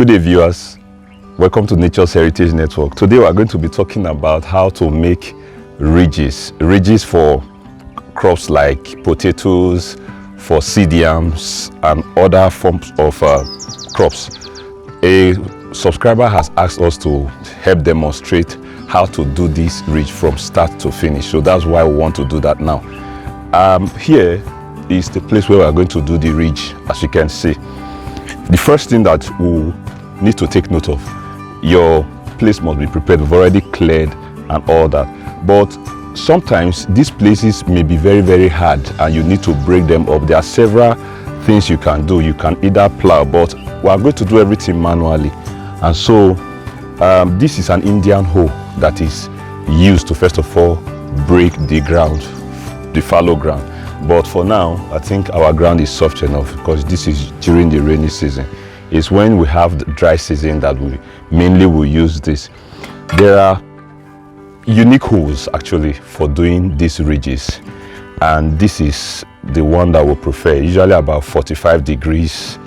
Good day, viewers. Welcome to Nature's Heritage Network. Today we are going to be talking about how to make ridges. Ridges for crops like potatoes, for seed yams, and other forms of crops. A subscriber has asked us to help demonstrate how to do this ridge from start to finish. So that's why we want to do that now. Here is the place where we are going to do the ridge, as you can see. The first thing that we need to take note of, your place must be prepared. We've already cleared and all that, but sometimes these places may be very, very hard and you need to break them up. There are several things you can do. You can either plow, but we are going to do everything manually. And so this is an Indian hoe that is used to first of all break the ground, the fallow ground. But for now, I think our ground is soft enough because this is during the rainy season. It's when we have the dry season that we mainly will use this. There are unique holes actually for doing these ridges, and this is the one that we prefer, usually about 45 degrees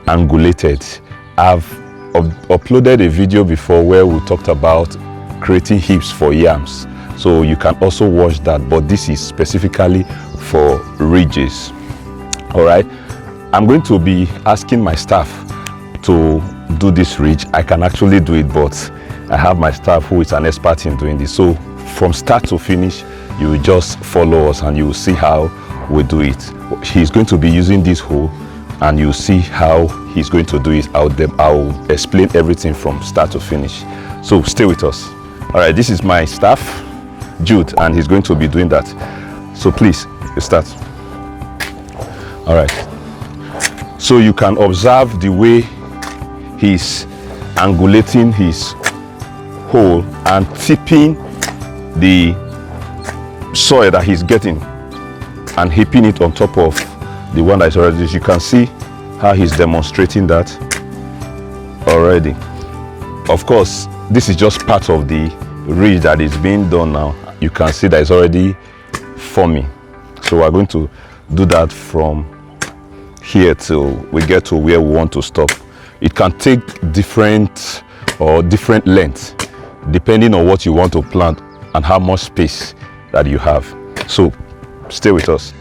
angulated. I've uploaded a video before where we talked about creating hips for yams, so you can also watch that, but this is specifically for ridges. All right, I'm going to be asking my staff to do this ridge. I can actually do it, but I have my staff who is an expert in doing this. So from start to finish, you will just follow us and you will see how we do it. He's going to be using this hoe and you'll see how he's going to do it. I'll explain everything from start to finish. So stay with us. All right, this is my staff, Jude, and he's going to be doing that. So please, you start. All right. So you can observe the way he's angulating his hole and tipping the soil that he's getting and heaping it on top of the one that is already. You can see how he's demonstrating that already. Of course, this is just part of the ridge that is being done now. You can see that it's already forming. So we're going to do that from here till we get to where we want to stop. It can take different lengths depending on what you want to plant and how much space that you have. So stay with us.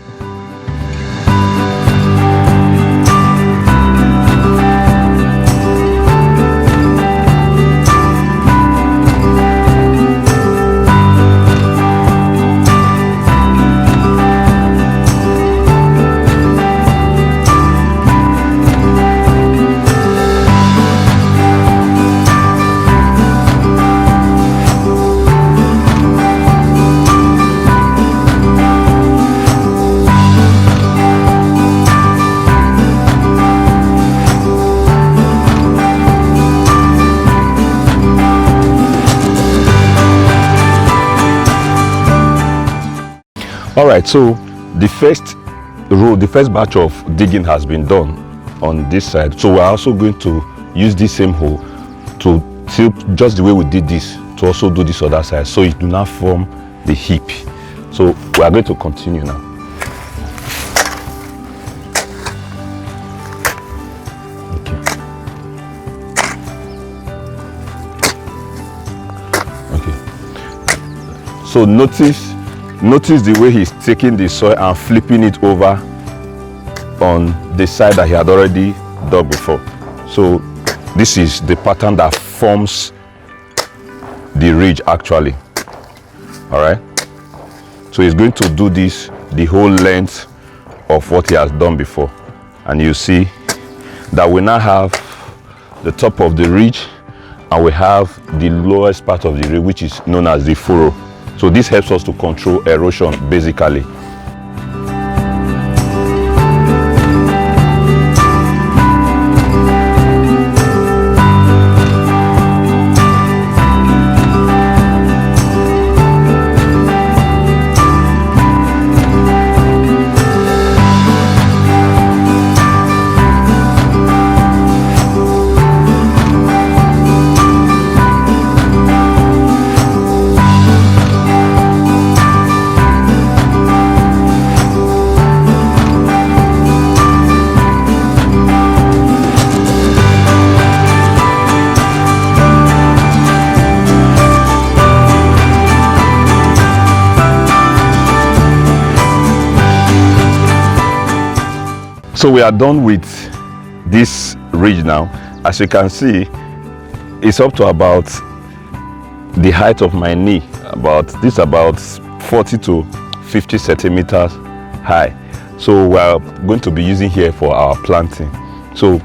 All right, so the first batch of digging has been done on this side. So we're also going to use this same hoe to tip just the way we did this to also do this other side, so it do not form the heap. So we are going to continue now. Okay. So notice the way he's taking the soil and flipping it over on the side that he had already dug before. So this is the pattern that forms the ridge actually. All right. So he's going to do this the whole length of what he has done before. And you see that we now have the top of the ridge and we have the lowest part of the ridge, which is known as the furrow. So this helps us to control erosion basically. So we are done with this ridge now. As you can see, it's up to about the height of my knee, about 40 to 50 centimeters high. So we are going to be using here for our planting. So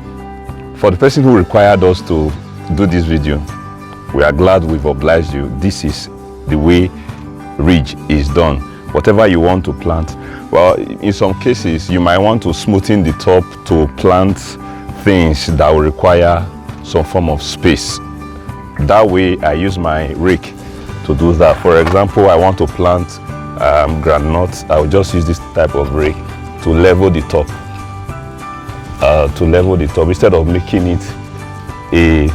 for the person who required us to do this video, we are glad we've obliged you. This is the way ridge is done. Whatever you want to plant, well, in some cases you might want to smoothen the top to plant things that will require some form of space. That way I use my rake to do that. For example, I want to plant groundnuts. I will just use this type of rake to level the top. Instead of making it a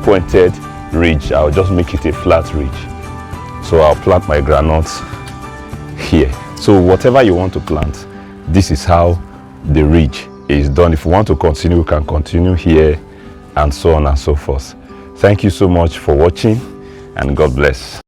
pointed ridge, I'll just make it a flat ridge. So I'll plant my groundnuts here. So whatever you want to plant, this is how the ridge is done. If you want to continue, you can continue here, and so on and so forth. Thank you so much for watching, and God bless.